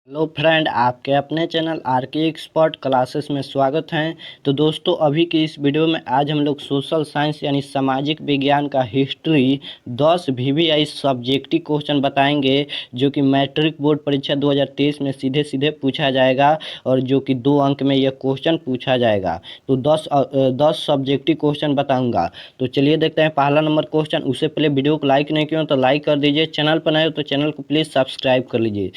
Hello friend, आपके अपने channel are के एक्सपर्ट क्लासेस में स्वागत है। तो दोस्तों, अभी की इस वीडियो में आज हम लोग सोशल साइंस यानी सामाजिक विज्ञान का हिस्ट्री 10 वीवीआई सब्जेक्टिव क्वेश्चन बताएंगे, जो कि मैट्रिक बोर्ड परीक्षा 2023 में सीधे सीधे पूछा जाएगा और जो कि 2 अंक में यह क्वेश्चन पूछा जाएगा। तो 10 सब्जेक्टिव क्वेश्चन बताऊँगा। तो चलिए देखते हैं पहला नंबर क्वेश्चन। उससे पहले वीडियो को लाइक नहीं किया तो लाइक कर दीजिए, चैनल पर नए हो तो चैनल को प्लीज़ सब्सक्राइब कर लीजिए।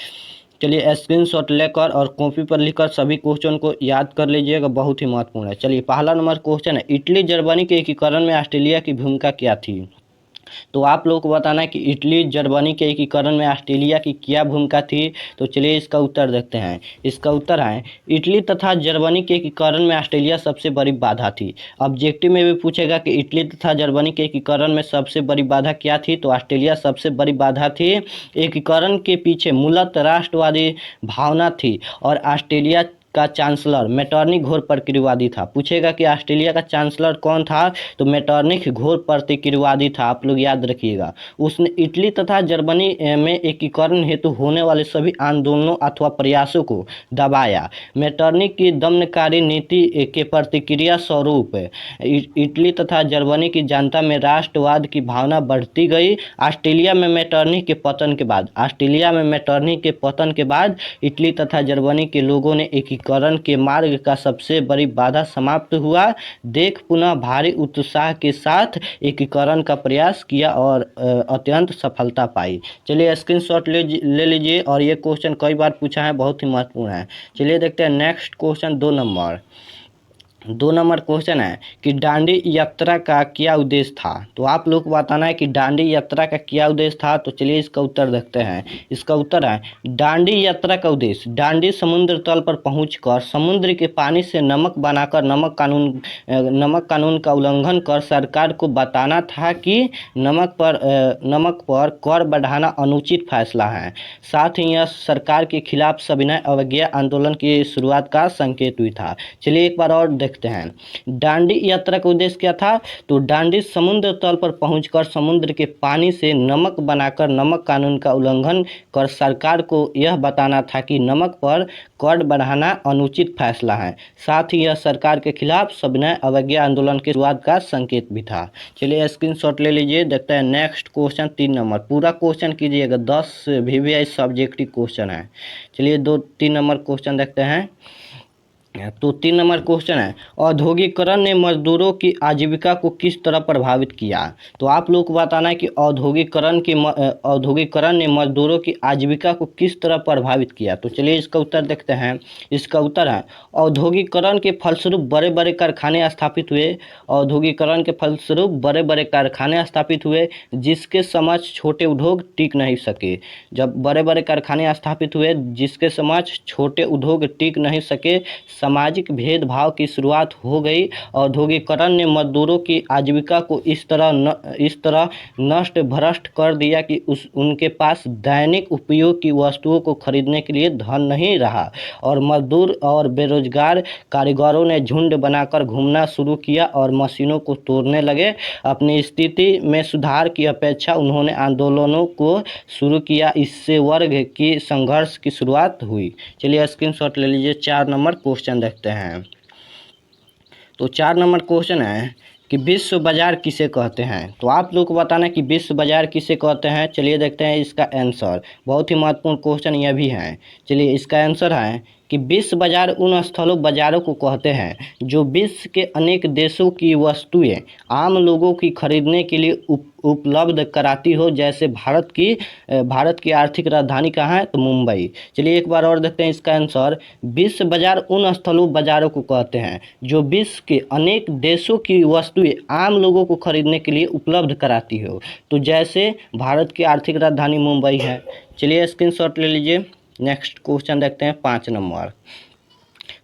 चलिए स्क्रीनशॉट लेकर और कॉपी पर लिखकर सभी क्वेश्चन को याद कर लीजिएगा, बहुत ही महत्वपूर्ण है। चलिए पहला नंबर क्वेश्चन है, इटली जर्मनी के एकीकरण में ऑस्ट्रेलिया की भूमिका क्या थी? तो आप लोगों को बताना है कि इटली जर्मनी के एकीकरण में ऑस्ट्रेलिया की क्या भूमिका थी। तो चलिए इसका उत्तर देखते हैं। इसका उत्तर है, इटली तथा जर्मनी के एकीकरण में ऑस्ट्रेलिया सबसे बड़ी बाधा थी। ऑब्जेक्टिव में भी पूछेगा कि इटली तथा जर्मनी के एकीकरण में सबसे बड़ी बाधा क्या थी, तो ऑस्ट्रेलिया सबसे बड़ी बाधा थी। एकीकरण के पीछे मूलतः राष्ट्रवादी भावना थी और ऑस्ट्रेलिया का चांसलर मेटरनिख घोर प्रतिक्रियावादी था। पूछेगा कि ऑस्ट्रेलिया का चांसलर कौन था, तो मेटरनिख घोर प्रतिक्रियावादी था, आप लोग याद रखिएगा। उसने इटली तथा जर्मनी में एकीकरण हेतु होने वाले सभी आंदोलनों अथवा प्रयासों को दबाया। मेटरनिख की दमनकारी नीति के प्रतिक्रिया स्वरूप इटली तथा जर्मनी की जनता में राष्ट्रवाद की भावना बढ़ती गई। ऑस्ट्रेलिया में मेटरनिख के पतन के बाद इटली तथा जर्मनी के लोगों ने एकीकरण के मार्ग का सबसे बड़ी बाधा समाप्त हुआ। देख पुनः भारी उत्साह के साथ एकीकरण का प्रयास किया और अत्यंत सफलता पाई। चलिए स्क्रीनशॉट ले लीजिए, और ये क्वेश्चन कई बार पूछा है, बहुत ही महत्वपूर्ण है। चलिए देखते हैं नेक्स्ट क्वेश्चन। 2 नंबर क्वेश्चन है कि दांडी यात्रा का क्या उद्देश्य था? तो आप लोग को बताना है कि दांडी यात्रा का क्या उद्देश्य था। तो चलिए इसका उत्तर देखते हैं। इसका उत्तर है, दांडी यात्रा का उद्देश्य दांडी समुद्र तल पर पहुंचकर समुद्र के पानी से नमक बनाकर नमक कानून का उल्लंघन कर सरकार को बताना था कि नमक पर कर बढ़ाना अनुचित फैसला है। साथ ही यह सरकार के खिलाफ सविनय अवज्ञा आंदोलन की शुरुआत का संकेत भी था। चलिए एक बार और देखते हैं। दांडी यात्रा का उद्देश्य क्या था? तो दांडी समुद्र तल पर पहुंचकर समुद्र के पानी से नमक बनाकर नमक कानून का उल्लंघन कर सरकार को यह बताना था कि नमक पर कर बढ़ाना अनुचित फैसला है। साथ ही यह सरकार के खिलाफ सविनय अवज्ञा आंदोलन की शुरुआत का संकेत भी था। चलिए स्क्रीनशॉट ले लीजिए, देखते हैं नेक्स्ट क्वेश्चन। 3 नंबर पूरा क्वेश्चन कीजिएगा, 10 वीवीआई सब्जेक्टिव क्वेश्चन है। चलिए 3 नंबर क्वेश्चन देखते हैं। तो 3 नंबर क्वेश्चन है, औद्योगिकरण ने मजदूरों की आजीविका को किस तरह प्रभावित किया? तो आप लोग को बताना है कि औद्योगिकरण ने मजदूरों की आजीविका को किस तरह प्रभावित किया। तो चलिए इसका उत्तर देखते हैं। इसका उत्तर है, औद्योगिकरण के फलस्वरूप बड़े बड़े कारखाने स्थापित हुए। औद्योगिकरण के फलस्वरूप बड़े बड़े कारखाने स्थापित हुए, जिसके समक्ष छोटे उद्योग टिक नहीं सके। जब बड़े बड़े कारखाने स्थापित हुए जिसके समक्ष छोटे उद्योग टिक नहीं सके, सामाजिक भेदभाव की शुरुआत हो गई। औद्योगिकरण ने मजदूरों की आजीविका को इस तरह नष्ट भ्रष्ट कर दिया कि उनके पास दैनिक उपयोग की वस्तुओं को खरीदने के लिए धन नहीं रहा, और मजदूर और बेरोजगार कारीगरों ने झुंड बनाकर घूमना शुरू किया और मशीनों को तोड़ने लगे। अपनी स्थिति में सुधार की अपेक्षा उन्होंने आंदोलनों को शुरू किया। इससे वर्ग की संघर्ष की शुरुआत हुई। चलिए स्क्रीनशॉट ले लीजिए। 4 नंबर क्वेश्चन देखते हैं। तो 4 नंबर क्वेश्चन है कि विश्व बाजार किसे कहते हैं? तो आप लोग को बताना है कि विश्व बाजार किसे कहते हैं। चलिए देखते हैं इसका आंसर। बहुत ही महत्वपूर्ण क्वेश्चन यह भी है। चलिए इसका आंसर है कि विश्व बाजार उन स्थलों बाजारों को कहते हैं जो विश्व के अनेक देशों की वस्तुएं आम लोगों की खरीदने के लिए उपलब्ध कराती हो। जैसे भारत की आर्थिक राजधानी कहाँ है? तो मुंबई। चलिए एक बार और देखते हैं इसका आंसर। विश्व बाजार उन स्थलों बाजारों को कहते हैं जो विश्व के अनेक देशों की वस्तुएं आम लोगों को खरीदने के लिए उपलब्ध कराती हो। तो जैसे भारत की आर्थिक राजधानी मुंबई है। चलिए स्क्रीनशॉट ले लीजिए। नेक्स्ट क्वेश्चन देखते हैं 5 नंबर।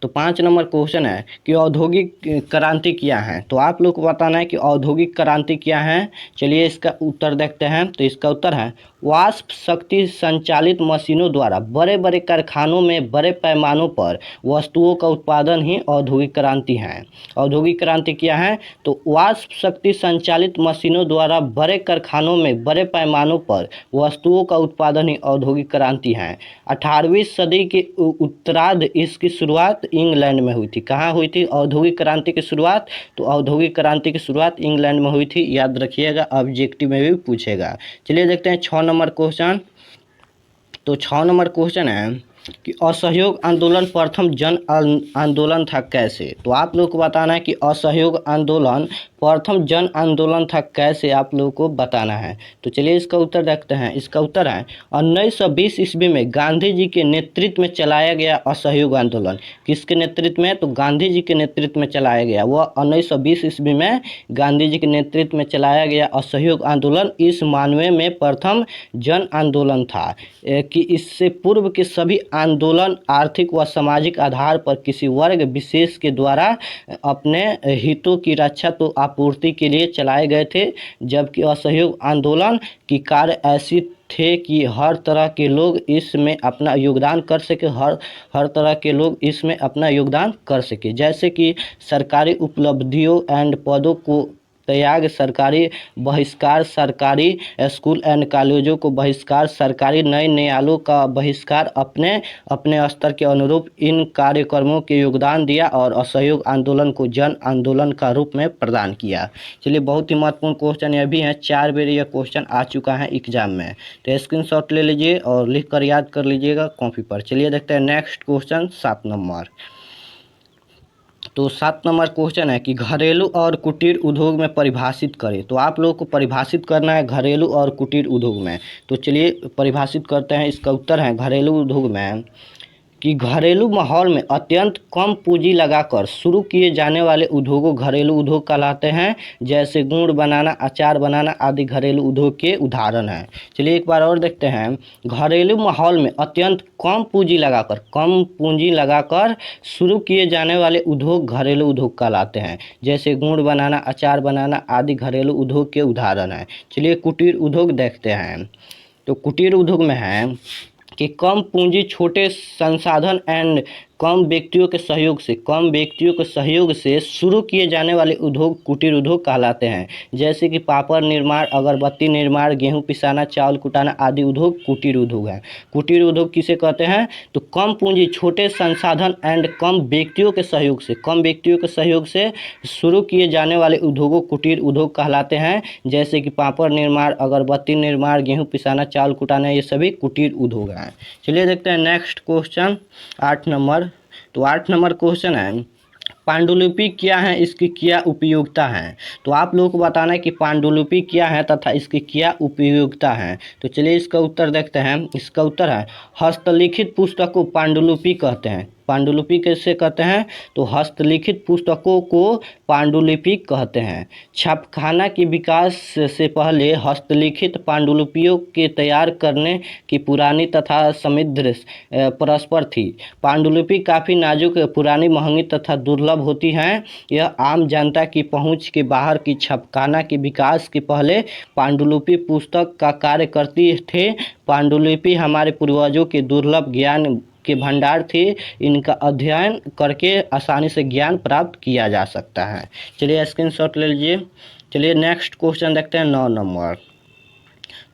तो 5 नंबर क्वेश्चन है कि औद्योगिक क्रांति क्या है। तो आप लोग को बताना है कि औद्योगिक क्रांति क्या है। चलिए इसका उत्तर देखते हैं। तो इसका उत्तर है वाष्प शक्ति संचालित मशीनों द्वारा बड़े बड़े कारखानों में बड़े पैमानों पर वस्तुओं का उत्पादन ही औद्योगिक क्रांति है। औद्योगिक क्रांति क्या है? तो वाष्प शक्ति संचालित मशीनों द्वारा बड़े कारखानों में बड़े पैमानों पर वस्तुओं का उत्पादन ही औद्योगिक क्रांति है। 18वीं सदी के उत्तरार्ध इसकी शुरुआत इंग्लैंड में हुई थी। कहाँ हुई थी औद्योगिक क्रांति की शुरुआत? तो औद्योगिक क्रांति की शुरुआत इंग्लैंड में हुई थी, याद रखिएगा, ऑब्जेक्टिव में भी पूछेगा। चलिए देखते हैं 6 नंबर क्वेश्चन। तो 6 नंबर क्वेश्चन है कि असहयोग आंदोलन प्रथम जन आंदोलन था कैसे। तो आप लोग को बताना है कि असहयोग आंदोलन प्रथम जन आंदोलन था कैसे, आप लोगों को बताना है। तो चलिए इसका उत्तर देखते हैं। इसका उत्तर है 1920 ईस्वी में गांधी जी के नेतृत्व में चलाया गया असहयोग आंदोलन। किसके नेतृत्व में? तो गांधी जी के नेतृत्व में चलाया गया। वह 1920 ईस्वी में गांधी जी के नेतृत्व में चलाया गया असहयोग आंदोलन इस मानवे में प्रथम जन आंदोलन था कि इससे पूर्व के सभी आंदोलन आर्थिक व सामाजिक आधार पर किसी वर्ग विशेष के द्वारा अपने हितों की रक्षा तो आपूर्ति के लिए चलाए गए थे, जबकि असहयोग आंदोलन की कार्य ऐसी थे कि हर तरह के लोग इसमें अपना योगदान कर सके, हर तरह के लोग इसमें अपना योगदान कर सके, जैसे कि सरकारी उपलब्धियों एंड पदों को त्याग, सरकारी बहिष्कार, सरकारी स्कूल एंड कॉलेजों को बहिष्कार, सरकारी नए न्यायालयों का बहिष्कार, अपने अपने स्तर के अनुरूप इन कार्यक्रमों के योगदान दिया और असहयोग आंदोलन को जन आंदोलन का रूप में प्रदान किया। चलिए बहुत ही महत्वपूर्ण क्वेश्चन यह भी है, 4 बार यह क्वेश्चन आ चुका है एग्जाम में। तो स्क्रीनशॉट ले लीजिए और लिख कर याद कर लीजिएगा कॉपी पर। चलिए देखते हैं नेक्स्ट क्वेश्चन 7 नंबर। तो 7 नंबर क्वेश्चन है कि घरेलू और कुटीर उद्योग में परिभाषित करें। तो आप लोगों को परिभाषित करना है घरेलू और कुटीर उद्योग में। तो चलिए परिभाषित करते हैं। इसका उत्तर है घरेलू उद्योग में कि घरेलू माहौल में अत्यंत कम पूंजी लगाकर शुरू किए जाने वाले उद्योगों घरेलू उद्योग कहलाते हैं, जैसे गुड़ बनाना, अचार बनाना आदि घरेलू उद्योग के उदाहरण हैं। चलिए एक बार और देखते हैं। घरेलू माहौल में अत्यंत कम पूंजी लगाकर शुरू किए जाने वाले उद्योग घरेलू उद्योग कहलाते हैं, जैसे गुड़ बनाना, अचार बनाना आदि घरेलू उद्योग के उदाहरण हैं। चलिए कुटीर उद्योग देखते हैं। तो कुटीर उद्योग में है कि कम पूंजी, छोटे संसाधन एंड कम व्यक्तियों के सहयोग से शुरू किए जाने वाले उद्योग कुटीर उद्योग कहलाते हैं, जैसे कि पापड़ निर्माण, अगरबत्ती निर्माण, गेहूं पिसाना, चावल कुटाना आदि उद्योग कुटीर उद्योग हैं। कुटीर उद्योग किसे कहते हैं? तो कम पूंजी, छोटे संसाधन एंड कम व्यक्तियों के सहयोग से शुरू किए जाने वाले उद्योगों कुटीर उद्योग कहलाते हैं, जैसे कि पापड़ निर्माण, अगरबत्ती निर्माण, गेहूं पिसाना, चावल कुटाना, ये सभी कुटीर उद्योग हैं। चलिए देखते हैं नेक्स्ट क्वेश्चन 8 नंबर। तो 8 नंबर क्वेश्चन है पांडुलिपि क्या है, इसकी क्या उपयोगिता है। तो आप लोगों को बताना है कि पांडुलिपि क्या है तथा इसकी क्या उपयोगिता है। तो चलिए इसका उत्तर देखते हैं। इसका उत्तर है हस्तलिखित पुस्तक को पांडुलिपि कहते हैं। पांडुलिपि कैसे कहते हैं? तो हस्तलिखित पुस्तकों को पांडुलिपि कहते हैं। छापखाना के विकास से पहले हस्तलिखित पांडुलिपियों के तैयार करने की पुरानी तथा समृद्ध परस्पर थी। पांडुलिपि काफ़ी नाजुक, पुरानी, महंगी तथा दुर्लभ होती हैं। यह आम जनता की पहुंच के बाहर की छापखाना के विकास के पहले पांडुलिपि पुस्तक का कार्य करती थे। पांडुलिपि हमारे पूर्वजों के दुर्लभ ज्ञान के भंडार थे। इनका अध्ययन करके आसानी से ज्ञान प्राप्त किया जा सकता है। चलिए स्क्रीनशॉट ले लीजिए। चलिए नेक्स्ट क्वेश्चन देखते हैं 9 नंबर।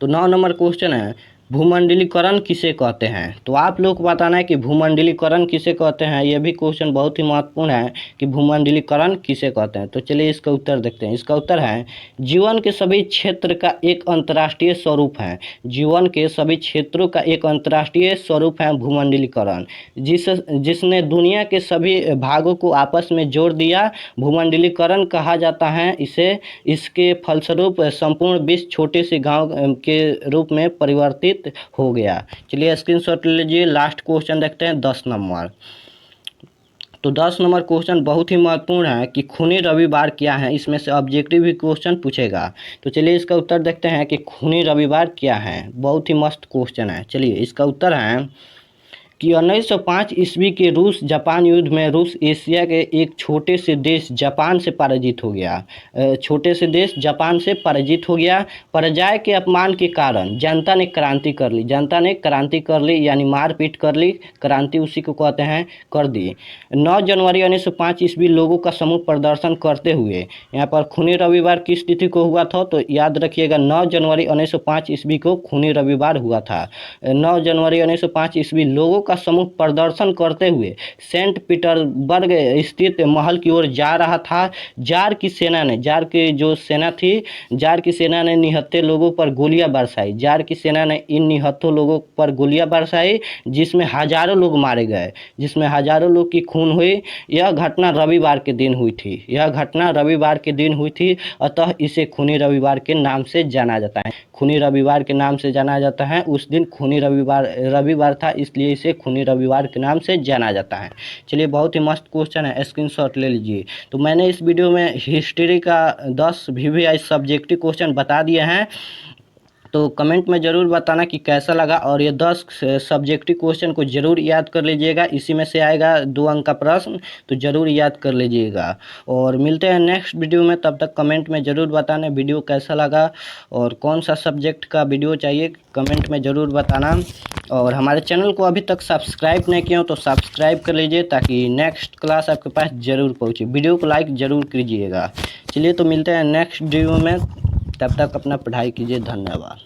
तो 9 नंबर क्वेश्चन है भूमंडलीकरण किसे कहते हैं। तो आप लोग को बताना है कि भूमंडलीकरण किसे कहते हैं। यह भी क्वेश्चन बहुत ही महत्वपूर्ण है कि भूमंडलीकरण किसे कहते हैं। तो चलिए इसका उत्तर देखते हैं। इसका उत्तर है जीवन के सभी क्षेत्र का एक अंतर्राष्ट्रीय स्वरूप है। जीवन के सभी क्षेत्रों का एक अंतर्राष्ट्रीय स्वरूप है भूमंडलीकरण, जिसने दुनिया के सभी भागों को आपस में जोड़ दिया। भूमंडलीकरण कहा जाता है इसे। इसके फलस्वरूप संपूर्ण विश्व छोटे से गाँव के रूप में परिवर्तित हो गया। चलिए स्क्रीनशॉट ले लीजिए। लास्ट क्वेश्चन देखते हैं 10 नंबर। तो 10 नंबर क्वेश्चन बहुत ही महत्वपूर्ण है कि खूनी रविवार क्या है। इसमें से ऑब्जेक्टिव भी क्वेश्चन पूछेगा। तो चलिए इसका उत्तर देखते हैं कि खूनी रविवार क्या है। बहुत ही मस्त क्वेश्चन है। चलिए इसका उत्तर है कि 1905 ईस्वी के रूस जापान युद्ध में रूस एशिया के एक छोटे से देश जापान से पराजित हो गया। छोटे से देश जापान से पराजित हो गया। पराजय के अपमान के कारण जनता ने क्रांति कर ली। जनता ने क्रांति कर ली यानी मारपीट कर ली, क्रांति उसी को कहते हैं, कर दी। 9 जनवरी 1905 ईस्वी लोगों का समूह प्रदर्शन करते हुए, यहाँ पर खूनी रविवार किस तिथि को हुआ था तो याद रखिएगा 9 जनवरी 1905 ईस्वी को खूनी रविवार हुआ था। 9 जनवरी 1905 ईस्वी लोगों का समूह प्रदर्शन करते हुए सेंट पीटर्सबर्ग स्थित महल की ओर जा रहा था। जार की सेना ने, जार की जो सेना थी, जार की सेना ने निहत्थे लोगों पर गोलियां बरसाई। जार की सेना ने इन निहत्थों लोगों पर गोलियां बरसाई जिसमें हजारों लोग मारे गए, जिसमें हजारों लोग की खून हुई। यह घटना रविवार के दिन हुई थी, यह घटना रविवार के दिन हुई थी, अतः इसे खूनी रविवार के नाम से जाना जाता है। खूनी रविवार के नाम से जाना जाता है। उस दिन खूनी रविवार था, इसलिए इसे खूनी रविवार के नाम से जाना जाता है। चलिए, बहुत ही मस्त क्वेश्चन है, स्क्रीनशॉट ले लीजिए। तो मैंने इस वीडियो में हिस्ट्री का 10 VVI सब्जेक्टिव क्वेश्चन बता दिए हैं, तो कमेंट में ज़रूर बताना कि कैसा लगा, और ये 10 सब्जेक्टिव क्वेश्चन को ज़रूर याद कर लीजिएगा। इसी में से आएगा 2 अंक का प्रश्न, तो ज़रूर याद कर लीजिएगा। और मिलते हैं नेक्स्ट वीडियो में, तब तक कमेंट में ज़रूर बताना वीडियो कैसा लगा और कौन सा सब्जेक्ट का वीडियो चाहिए, कमेंट में ज़रूर बताना। और हमारे चैनल को अभी तक सब्सक्राइब नहीं किया हो तो सब्सक्राइब कर लीजिए ताकि नेक्स्ट क्लास आपके पास ज़रूर पहुँचे। वीडियो को लाइक ज़रूर कीजिएगा। चलिए, तो मिलते हैं नेक्स्ट वीडियो में, तब तक अपना पढ़ाई कीजिए। धन्यवाद।